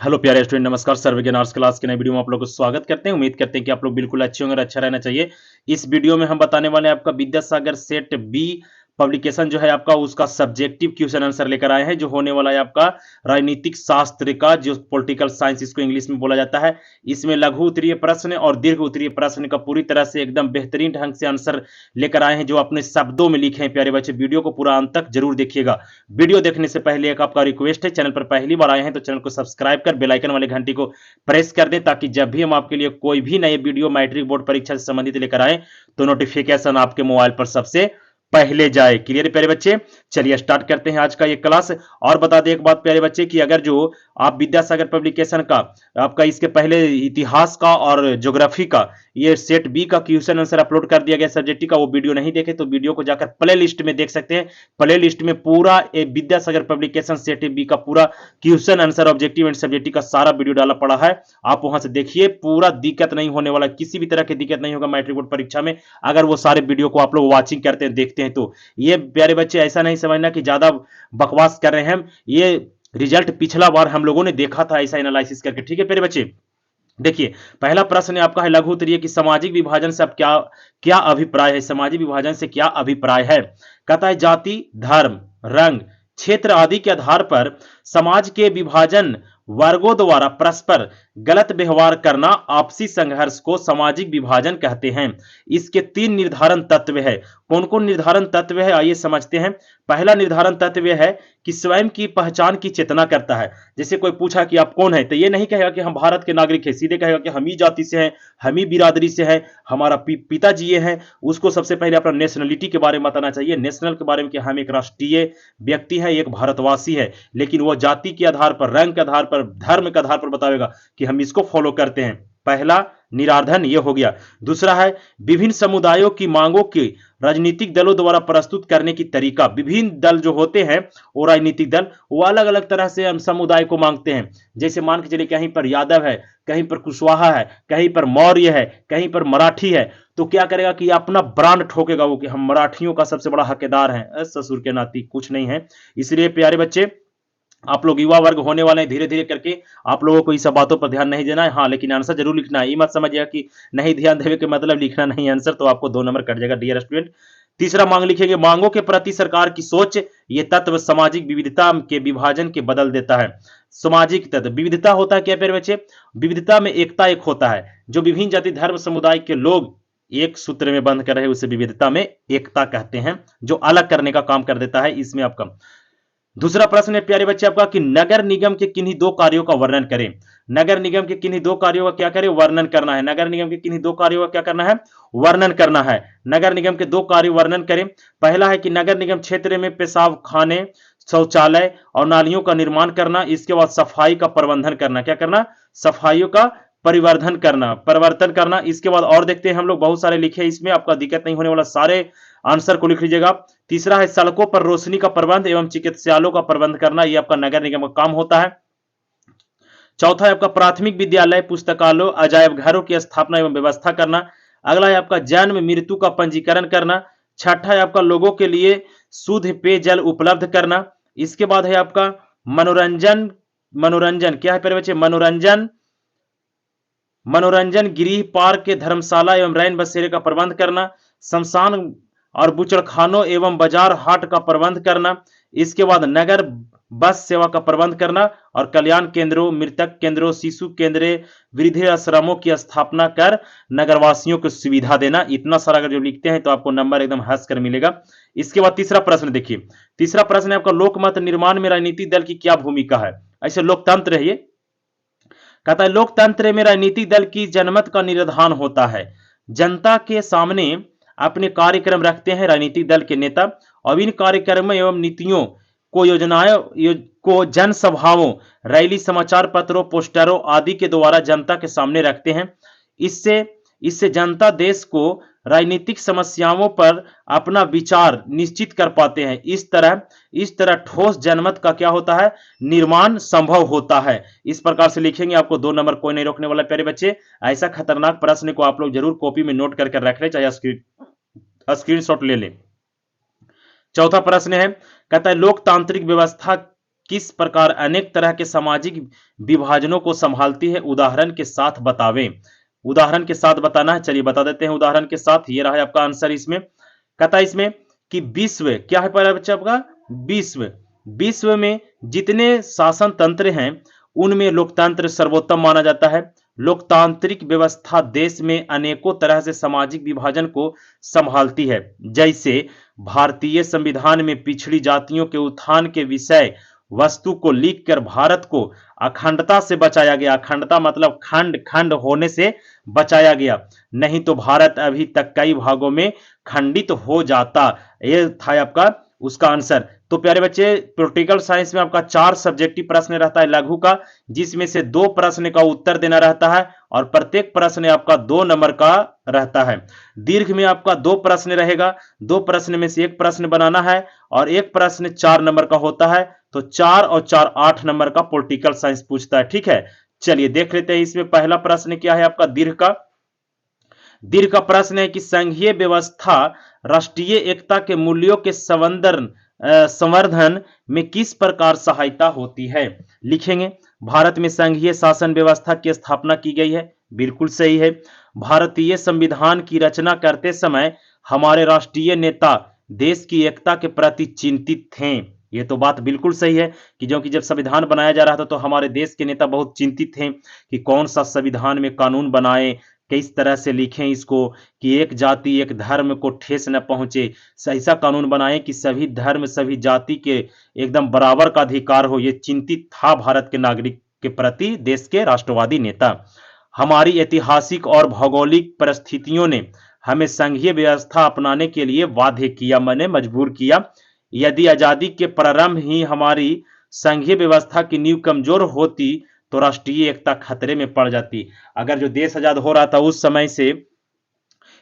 Hello प्यारे student, नमस्कार। सर्वज्ञान arts class के नए वीडियो में आप लोग को स्वागत करते हैं। उम्मीद करते हैं कि आप लोग बिल्कुल अच्छे होंगे और अच्छा रहना चाहिए। इस वीडियो में हम बताने वाले हैं आपका विद्यासागर सेट बी पब्लिकेशन जो है आपका, उसका सब्जेक्टिव क्वेश्चन आंसर लेकर आए हैं, जो होने वाला है आपका राजनीतिक शास्त्र का, जो पॉलिटिकल साइंस इसको इंग्लिश में बोला जाता है। इसमें लघु उत्तरीय प्रश्न और दीर्घ उत्तरीय प्रश्न का पूरी तरह से एकदम बेहतरीन ढंग से आंसर लेकर आए हैं, जो अपने शब्दों में लिखे हैं। प्यारे बच्चे, वीडियो को पूरा अंत तक जरूर देखिएगा। वीडियो देखने से पहले एक आपका रिक्वेस्ट है, चैनल पर पहली बार आए हैं तो चैनल को सब्सक्राइब कर बेल आइकन वाले घंटी को प्रेस कर दें, ताकि जब भी हम आपके लिए कोई भी नए वीडियो मैट्रिक बोर्ड परीक्षा से संबंधित लेकर आए तो नोटिफिकेशन आपके मोबाइल पर सबसे पहले जाए। क्लियर है प्यारे बच्चे? चलिए स्टार्ट करते हैं आज का ये क्लास। और बता दें एक बात प्यारे बच्चे, कि अगर जो आप विद्यासागर पब्लिकेशन का आपका इसके पहले इतिहास का और ज्योग्राफी का ये सेट बी का क्वेश्चन आंसर अपलोड कर दिया गया सब्जेक्टिव का, वो वीडियो नहीं देखे तो वीडियो को जाकर प्ले लिस्ट में देख सकते हैं। प्ले लिस्ट में पूरा विद्यासागर पब्लिकेशन सेट बी का पूरा question answer objective and subjective का सारा वीडियो डाला पड़ा है। आप वहां से देखिए, पूरा दिक्कत नहीं होने वाला, किसी भी तरह की दिक्कत नहीं होगा मैट्रिक बोर्ड परीक्षा में, अगर वो सारे वीडियो को आप लोग वॉचिंग करते हैं, देखते हैं तो। ये प्यारे बच्चे ऐसा नहीं समझना कि ज्यादा बकवास कर रहे हैं हम, ये रिजल्ट पिछला बार हम लोगों ने देखा था ऐसा एनालिसिस करके। ठीक है प्यारे बच्चे, देखिए पहला प्रश्न आपका है लघु उत्तरीय कि सामाजिक विभाजन से आप क्या क्या अभिप्राय है। सामाजिक विभाजन से क्या अभिप्राय है? कहता है जाति, धर्म, रंग, क्षेत्र आदि के आधार पर समाज के विभाजन, वर्गों द्वारा परस्पर गलत व्यवहार करना, आपसी संघर्ष को सामाजिक विभाजन कहते हैं। इसके तीन निर्धारण तत्व है। कौन कौन निर्धारण तत्व है, आइए समझते हैं। पहला निर्धारण तत्व है कि स्वयं की पहचान की चेतना करता है। जैसे कोई पूछा कि आप कौन है, तो ये नहीं कहेगा कि हम भारत के नागरिक हैं, सीधे कहेगा कि हम ही जाति से हैं, हम ही बिरादरी से हैं, हमारा पिताजी ये हैं। उसको सबसे पहले अपना नेशनलिटी के बारे में बताना चाहिए, नेशनल के बारे में कि हम एक राष्ट्रीय व्यक्ति है, एक भारतवासी है। लेकिन वो जाति के आधार पर, रंग के आधार पर, धर्म के आधार पर बताएगा कि हम इसको फॉलो करते हैं। पहला निराधन ये हो गया। दूसरा है विभिन्न समुदायों की मांगों की राजनीतिक दलों द्वारा प्रस्तुत करने की तरीका। विभिन्न दल जो होते हैं, वो राजनीतिक दल, वो अलग अलग तरह से हम समुदाय को मांगते हैं। जैसे मान के चलिए कहीं पर यादव है, कहीं पर कुशवाहा है, कहीं पर मौर्य है, कहीं पर मराठी है, तो क्या करेगा कि अपना ब्रांड ठोकेगा वो, कि हम मराठियों का सबसे बड़ा हकदार हैं। ससुर के नाती कुछ नहीं है। इसलिए प्यारे बच्चे, आप लोग युवा वर्ग होने वाले हैं, धीरे धीरे करके आप लोगों को इस सब बातों पर ध्यान नहीं देना है। हाँ, लेकिन आंसर जरूर लिखना है। ये मत समझिएगा कि नहीं ध्यान देने के मतलब लिखना नहीं आंसर, तो आपको 2 नंबर कट जाएगा डियर स्टूडेंट। तीसरा मांग लिखेंगे मांगों के प्रति सरकार की सोच, ये तत्व सामाजिक विविधता के विभाजन के बदल देता है। सामाजिक तत्व विविधता होता है क्या प्यारे बच्चे? विविधता में एकता एक होता है। जो विभिन्न जाति धर्म समुदाय के लोग एक सूत्र में बंध कर रहे, उसे विविधता में एकता कहते हैं, जो अलग करने का काम कर देता है इसमें आपका। दूसरा प्रश्न है प्यारे बच्चे आपका कि नगर निगम के किन्हीं 2 कार्यों का वर्णन करें। नगर निगम के किन्हीं 2 कार्यों का क्या करें? वर्णन करना है। नगर निगम के किन्हीं 2 कार्यों का क्या करना है? वर्णन करना है। नगर निगम के 2 कार्य वर्णन करें। पहला है कि नगर निगम क्षेत्र में पेशाब खाने, शौचालय और नालियों का निर्माण करना। इसके बाद सफाई का प्रबंधन करना। क्या करना? सफाइयों का परिवर्तन करना। इसके बाद और देखते हैं हम लोग, बहुत सारे लिखे इसमें, आपका दिक्कत नहीं होने वाला, सारे आंसर को लिख लीजिएगा। तीसरा है सड़कों पर रोशनी का प्रबंध एवं चिकित्सालयों का प्रबंध करना, यह आपका नगर निगम का काम होता है। चौथा है आपका प्राथमिक विद्यालय, पुस्तकालयों, अजायब घरों की स्थापना एवं व्यवस्था करना। अगला है आपका जन्म मृत्यु का पंजीकरण करना। छठा है आपका लोगों के लिए शुद्ध पेयजल उपलब्ध करना। इसके बाद है आपका मनोरंजन। मनोरंजन क्या है प्यारे बच्चे? मनोरंजन गृह, पार्क के धर्मशाला एवं रैन बसेरे का प्रबंध करना। शमशान और बुचड़खानों एवं बाजार हाट का प्रबंध करना। इसके बाद नगर बस सेवा का प्रबंध करना और कल्याण केंद्रों, मृतक केंद्रों, शिशु केंद्र, वृद्धाश्रमों की स्थापना कर नगरवासियों को सुविधा देना। इतना सारा अगर जो लिखते हैं तो आपको नंबर एकदम हंस कर मिलेगा। इसके बाद तीसरा प्रश्न देखिए। तीसरा प्रश्न है आपका लोकमत निर्माण में राजनीतिक दल की क्या भूमिका है। ऐसे लोकतंत्र है ये। कहता है लोकतंत्र में राजनीतिक दल की जनमत का निर्धारण होता है। जनता के सामने अपने कार्यक्रम रखते हैं राजनीतिक दल के नेता, और इन कार्यक्रमों एवं नीतियों को को जनसभाओं, रैली, समाचार पत्रों, पोस्टरों आदि के द्वारा जनता के सामने रखते हैं। इससे इससे जनता देश को राजनीतिक समस्याओं पर अपना विचार निश्चित कर पाते हैं। इस तरह ठोस जनमत का क्या होता है? निर्माण संभव होता है। इस प्रकार से लिखेंगे, आपको 2 नंबर कोई नहीं रोकने वाला प्यारे बच्चे। ऐसा खतरनाक प्रश्न को आप लोग जरूर कॉपी में नोट करके रख ले, चाहे स्क्रीनशॉट ले लें। चौथा प्रश्न है, कहता है लोकतांत्रिक व्यवस्था किस प्रकार अनेक तरह के सामाजिक विभाजनों को संभालती है, उदाहरण के साथ बतावें। उदाहरण के साथ बताना है, चलिए बता देते हैं उदाहरण के साथ। ये रहा है आपका आंसर इसमें। कहता है इसमें कि विश्व क्या है, पहला बच्चा आपका विश्व, विश्व में जितने शासन तंत्र हैं उनमें लोकतंत्र सर्वोत्तम माना जाता है। लोकतांत्रिक व्यवस्था देश में अनेकों तरह से सामाजिक विभाजन को संभालती है। जैसे भारतीय संविधान में पिछड़ी जातियों के उत्थान के विषय वस्तु को लिखकर भारत को अखंडता से बचाया गया। अखंडता मतलब खंड खंड होने से बचाया गया, नहीं तो भारत अभी तक कई भागों में खंडित हो जाता। यह था आपका उसका आंसर। तो प्यारे बच्चे, पॉलिटिकल साइंस में आपका 4 सब्जेक्टिव प्रश्न रहता है लघु का, जिसमें से 2 प्रश्न का उत्तर देना रहता है और प्रत्येक प्रश्न आपका 2 नंबर का रहता है। दीर्घ में आपका 2 प्रश्न रहेगा, 2 प्रश्न में से 1 प्रश्न बनाना है और 1 प्रश्न 4 नंबर का होता है। तो 4 और 4 8 नंबर का पॉलिटिकल साइंस पूछता है। ठीक है, चलिए देख लेते हैं इसमें पहला प्रश्न क्या है आपका दीर्घ का। दीर्घ का प्रश्न है कि संघीय व्यवस्था राष्ट्रीय एकता के मूल्यों के संवर्धन में किस प्रकार सहायता होती है। लिखेंगे, भारत में संघीय शासन व्यवस्था की स्थापना की गई है, बिल्कुल सही है। भारतीय संविधान की रचना करते समय हमारे राष्ट्रीय नेता देश की एकता के प्रति चिंतित थे। ये तो बात बिल्कुल सही है कि जो कि जब संविधान बनाया जा रहा था तो हमारे देश के नेता बहुत चिंतित थे कि कौन सा संविधान में कानून बनाए, किस तरह से लिखें इसको कि एक जाति एक धर्म को ठेस न पहुंचे, ऐसा कानून बनाए कि सभी धर्म सभी जाति के एकदम बराबर का अधिकार हो। ये चिंतित था भारत के नागरिक के प्रति देश के राष्ट्रवादी नेता। हमारी ऐतिहासिक और भौगोलिक परिस्थितियों ने हमें संघीय व्यवस्था अपनाने के लिए बाध्य किया, मैंने मजबूर किया। यदि आजादी के प्रारंभ ही हमारी संघीय व्यवस्था की नींव कमजोर होती तो राष्ट्रीय एकता खतरे में पड़ जाती। अगर जो देश आजाद हो रहा था उस समय से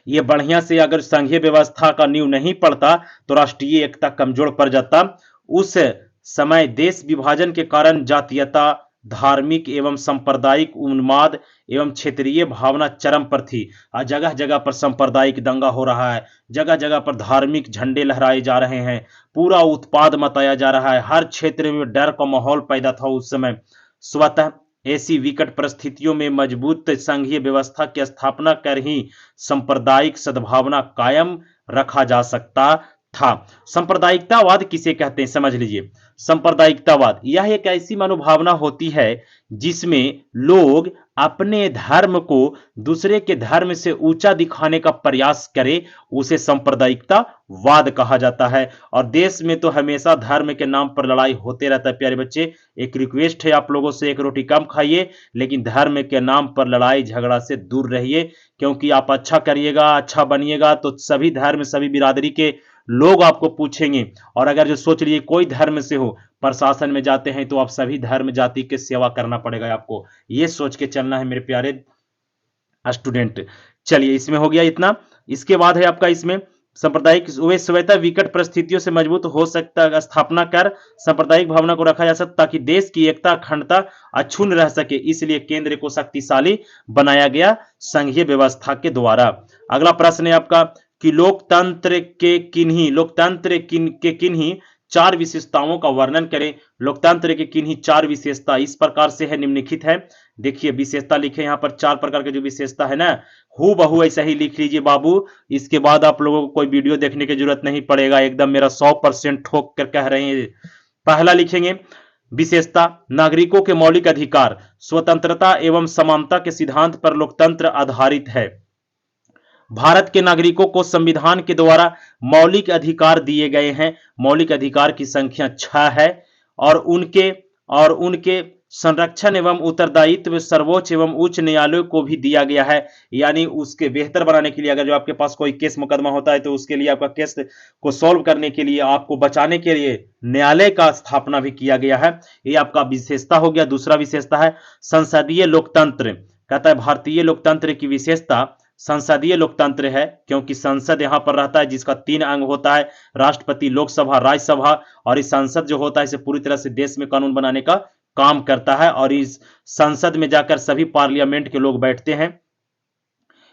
ये बढ़िया से अगर संघीय व्यवस्था का नींव नहीं पड़ता तो राष्ट्रीय एकता कमजोर पड़ जाता। उस समय देश विभाजन के कारण जातीयता, धार्मिक एवं सांप्रदायिक उन्माद एवं क्षेत्रीय भावना चरम पर थी। आज जगह जगह पर सांप्रदायिक दंगा हो रहा है, जगह जगह पर धार्मिक झंडे लहराए जा रहे हैं, पूरा उत्पाद मचाया जा रहा है, हर क्षेत्र में डर का माहौल पैदा था उस समय। स्वतः ऐसी विकट परिस्थितियों में मजबूत संघीय व्यवस्था की स्थापना कर ही सांप्रदायिक सद्भावना कायम रखा जा सकता था। सांप्रदायिकतावाद किसे कहते हैं समझ लीजिए। सांप्रदायिकतावाद यह एक ऐसी मनोभावना होती है जिसमें लोग अपने धर्म को दूसरे के धर्म से ऊंचा दिखाने का प्रयास करे, उसे सांप्रदायिकतावाद कहा जाता है। और देश में तो हमेशा धर्म के नाम पर लड़ाई होते रहता है। प्यारे बच्चे, एक रिक्वेस्ट है आप लोगों से, एक रोटी कम खाइए लेकिन धर्म के नाम पर लड़ाई झगड़ा से दूर रहिए, क्योंकि आप अच्छा करिएगा, अच्छा बनिएगा तो सभी धर्म सभी बिरादरी के लोग आपको पूछेंगे। और अगर जो सोच लिए कोई धर्म से हो, प्रशासन में जाते हैं तो आप सभी धर्म जाति के सेवा करना पड़ेगा आपको, ये सोच के चलना है मेरे प्यारे स्टूडेंट। चलिए इसमें हो गया इतना। इसके बाद है आपका इसमें सांप्रदायिक वे स्वतः विकट परिस्थितियों से मजबूत हो सकता स्थापना कर सांप्रदायिक भावना को रखा जा सकता ताकि देश की एकता अखंडता अक्षुण्ण रह सके, इसलिए केंद्र को शक्तिशाली बनाया गया संघीय व्यवस्था के द्वारा। अगला प्रश्न है आपका कि लोकतंत्र के किन्हीं 4 विशेषताओं का वर्णन करें। लोकतंत्र के किन्हीं 4 विशेषता इस प्रकार से है, निम्नलिखित है। देखिए विशेषता लिखे यहाँ पर 4 प्रकार के जो विशेषता है ना, हु बहु ऐसा ही लिख लीजिए बाबू। इसके बाद आप लोगों को कोई वीडियो देखने की जरूरत नहीं पड़ेगा, एकदम मेरा 100% ठोक कर कह रहे हैं। पहला लिखेंगे विशेषता, नागरिकों के मौलिक अधिकार, स्वतंत्रता एवं समानता के सिद्धांत पर लोकतंत्र आधारित है। भारत के नागरिकों को संविधान के द्वारा मौलिक अधिकार दिए गए हैं। मौलिक अधिकार की संख्या 6 है और उनके संरक्षण एवं उत्तरदायित्व सर्वोच्च एवं उच्च न्यायालयों को भी दिया गया है। यानी उसके बेहतर बनाने के लिए, अगर जो आपके पास कोई केस मुकदमा होता है तो उसके लिए आपका केस को सॉल्व करने के लिए, आपको बचाने के लिए न्यायालय का स्थापना भी किया गया है। ये आपका विशेषता हो गया। दूसरा विशेषता है संसदीय लोकतंत्र। कहता है भारतीय लोकतंत्र की विशेषता संसदीय लोकतंत्र है, क्योंकि संसद यहां पर रहता है जिसका 3 अंग होता है, राष्ट्रपति, लोकसभा, राज्यसभा। और इस संसद जो होता है इसे पूरी तरह से देश में कानून बनाने का काम करता है और इस संसद में जाकर सभी पार्लियामेंट के लोग बैठते हैं।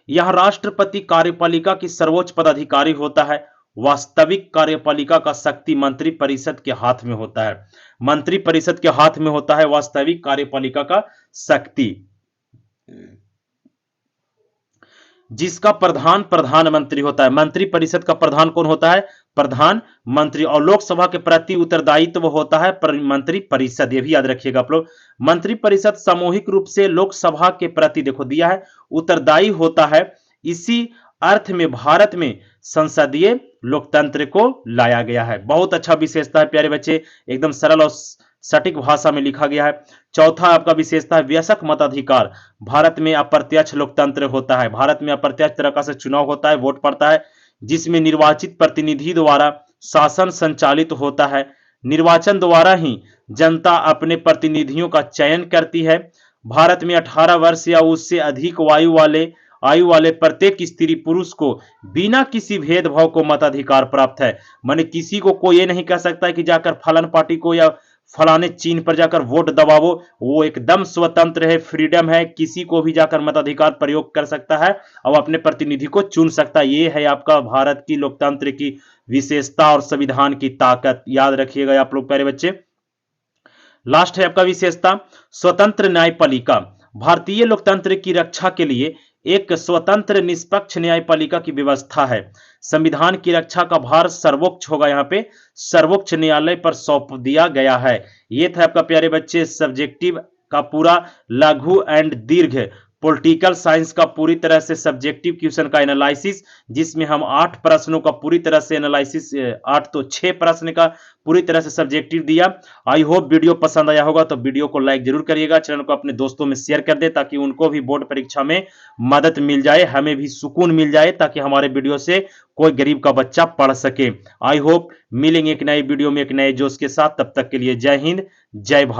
यह राष्ट्रपति कार्यपालिका की सर्वोच्च पदाधिकारी होता है। वास्तविक कार्यपालिका का शक्ति मंत्री परिषद के हाथ में होता है। मंत्री परिषद के हाथ में होता है वास्तविक कार्यपालिका का शक्ति, जिसका प्रधान प्रधानमंत्री होता है। मंत्री परिषद का प्रधान कौन होता है? प्रधानमंत्री। और लोकसभा के प्रति उत्तरदायित्व होता है मंत्री परिषद, ये भी याद रखिएगा आप लोग। मंत्री परिषद सामूहिक रूप से लोकसभा के प्रति, देखो दिया है, उत्तरदायी होता है। इसी अर्थ में भारत में संसदीय लोकतंत्र को लाया गया है। बहुत अच्छा विशेषता है प्यारे बच्चे, एकदम सरल और सटीक भाषा में लिखा गया है। चौथा आपका विशेषता है वयस्क मताधिकार। भारत में अप्रत्यक्ष लोकतंत्र होता है। भारत में अप्रत्यक्ष तरीका से चुनाव होता है, वोट पड़ता है, जिसमें निर्वाचित प्रतिनिधि द्वारा शासन संचालित होता है। निर्वाचन द्वारा ही जनता अपने प्रतिनिधियों का चयन करती है। भारत में 18 वर्ष या उससे अधिक आयु वाले प्रत्येक स्त्री पुरुष को बिना किसी भेदभाव को मताधिकार प्राप्त है। माने किसी को कोई ये नहीं कह सकता है कि जाकर फलान पार्टी को या फलाने चिन्ह पर जाकर वोट दबावो, वो एकदम स्वतंत्र है, फ्रीडम है, किसी को भी जाकर मताधिकार प्रयोग कर सकता है और अपने प्रतिनिधि को चुन सकता है। ये है आपका भारत की लोकतंत्र की विशेषता और संविधान की ताकत, याद रखिएगा आप लोग प्यारे बच्चे। लास्ट है आपका विशेषता स्वतंत्र न्यायपालिका। भारतीय लोकतंत्र की रक्षा के लिए एक स्वतंत्र निष्पक्ष न्यायपालिका की व्यवस्था है। संविधान की रक्षा का भार सर्वोच्च होगा, यहाँ पे सर्वोच्च न्यायालय पर सौंप दिया गया है। ये था आपका प्यारे बच्चे सब्जेक्टिव का पूरा लघु एंड दीर्घ पॉलिटिकल साइंस का पूरी तरह से सब्जेक्टिव क्वेश्चन का एनालिसिस, जिसमें हम 8 प्रश्नों का पूरी तरह से एनालिसिस, 8 तो 6 प्रश्न का पूरी तरह से सब्जेक्टिव दिया। आई होप वीडियो पसंद आया होगा, तो वीडियो को लाइक जरूर करिएगा, चैनल को अपने दोस्तों में शेयर कर दे ताकि उनको भी बोर्ड परीक्षा में मदद मिल जाए, हमें भी सुकून मिल जाए, ताकि हमारे वीडियो से कोई गरीब का बच्चा पढ़ सके। आई होप मिलेंगे एक नए वीडियो में एक नए जोश के साथ, तब तक के लिए जय हिंद, जय भारत।